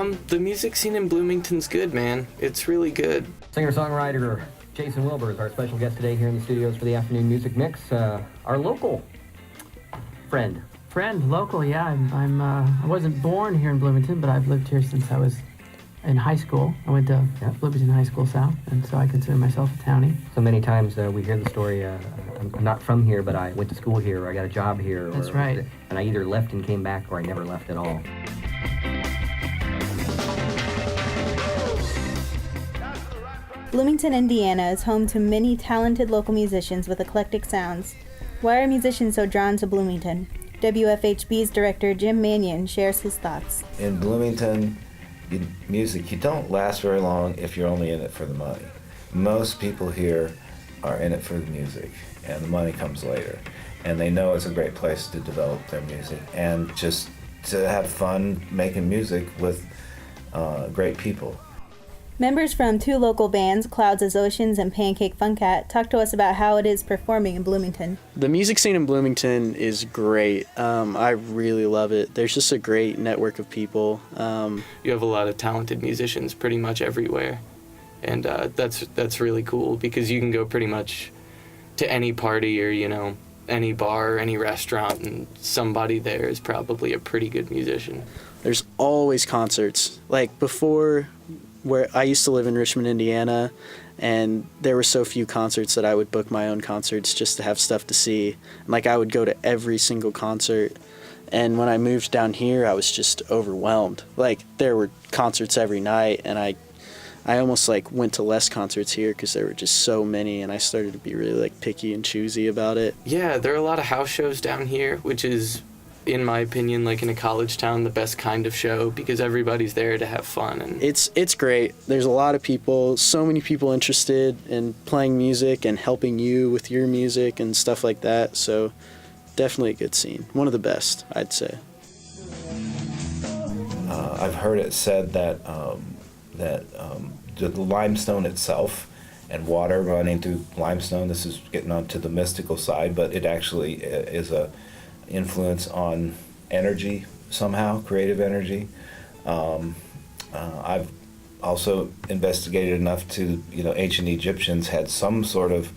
The music scene in Bloomington's good, man. It's really good. Singer-songwriter Jason Wilbur is our special guest today here in the studios for the afternoon music mix. Our local friend. Local, yeah. I wasn't born here in Bloomington, but I've lived here since I was in high school. I went to Bloomington High School South, and so I consider myself a townie. So many times we hear the story, I'm not from here, but I went to school here, or I got a job here. That's right. And I either left and came back, or I never left at all. Bloomington, Indiana is home to many talented local musicians with eclectic sounds. Why are musicians so drawn to Bloomington? WFHB's director Jim Mannion shares his thoughts. In Bloomington, music, you don't last very long if you're only in it for the money. Most people here are in it for the music, and the money comes later. And they know it's a great place to develop their music and just to have fun making music with great people. Members from two local bands, Clouds as Oceans and Pancake Funcat, talked to us about how it is performing in Bloomington. The music scene in Bloomington is great. I really love it. There's just a great network of people. You have a lot of talented musicians pretty much everywhere. And that's really cool because you can go pretty much to any party or, any bar, any restaurant, and somebody there is probably a pretty good musician. There's always concerts. Like before, where I used to live in Richmond, Indiana, and there were so few concerts that I would book my own concerts just to have stuff to see. And I would go to every single concert. And when I moved down here, I was just overwhelmed. There were concerts every night, and I almost went to less concerts here because there were just so many, and I started to be really picky and choosy about it. Yeah, there are a lot of house shows down here, which is, in my opinion, in a college town, the best kind of show because everybody's there to have fun. And it's great. There's a lot of people, so many people interested in playing music and helping you with your music and stuff like that. So definitely a good scene. One of the best, I'd say. I've heard it said that the limestone itself and water running through limestone, this is getting onto the mystical side, but it actually is a influence on energy somehow, creative energy. I've also investigated enough to, ancient Egyptians had some sort of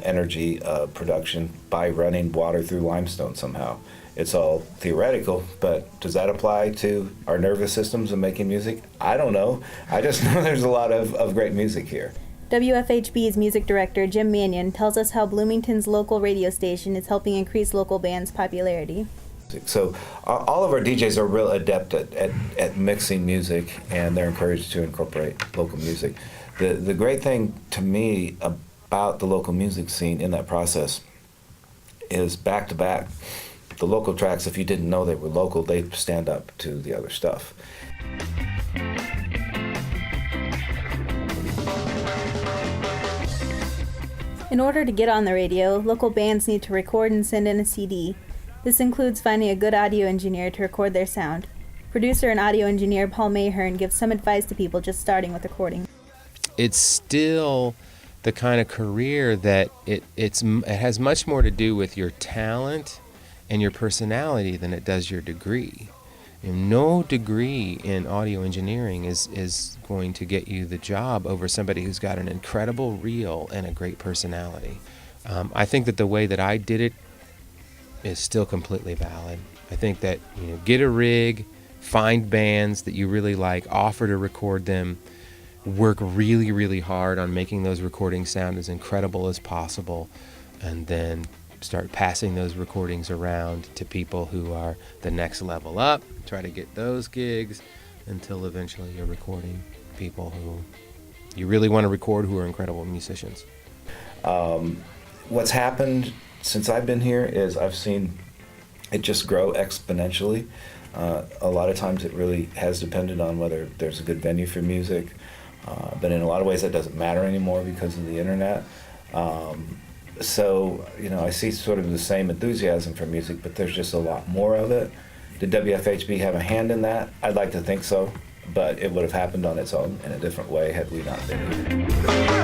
energy production by running water through limestone somehow. It's all theoretical, but does that apply to our nervous systems and making music? I don't know. I just know there's a lot of great music here. WFHB's music director Jim Mannion tells us how Bloomington's local radio station is helping increase local bands' popularity. So all of our DJs are real adept at mixing music, and they're encouraged to incorporate local music. The great thing to me about the local music scene in that process is back-to-back. The local tracks, if you didn't know they were local, they stand up to the other stuff. In order to get on the radio, local bands need to record and send in a CD. This includes finding a good audio engineer to record their sound. Producer and audio engineer Paul Mayhern gives some advice to people just starting with recording. It's still the kind of career that it has much more to do with your talent and your personality than it does your degree. No degree in audio engineering is going to get you the job over somebody who's got an incredible reel and a great personality. I think that the way that I did it is still completely valid. I think that get a rig, find bands that you really like, offer to record them, work really, really hard on making those recordings sound as incredible as possible, and then start passing those recordings around to people who are the next level up, try to get those gigs until eventually you're recording people who you really want to record who are incredible musicians. What's happened since I've been here is I've seen it just grow exponentially. A lot of times it really has depended on whether there's a good venue for music, but in a lot of ways that doesn't matter anymore because of the internet. So, I see sort of the same enthusiasm for music, but there's just a lot more of it. Did WFHB have a hand in that? I'd like to think so, but it would have happened on its own in a different way had we not been here.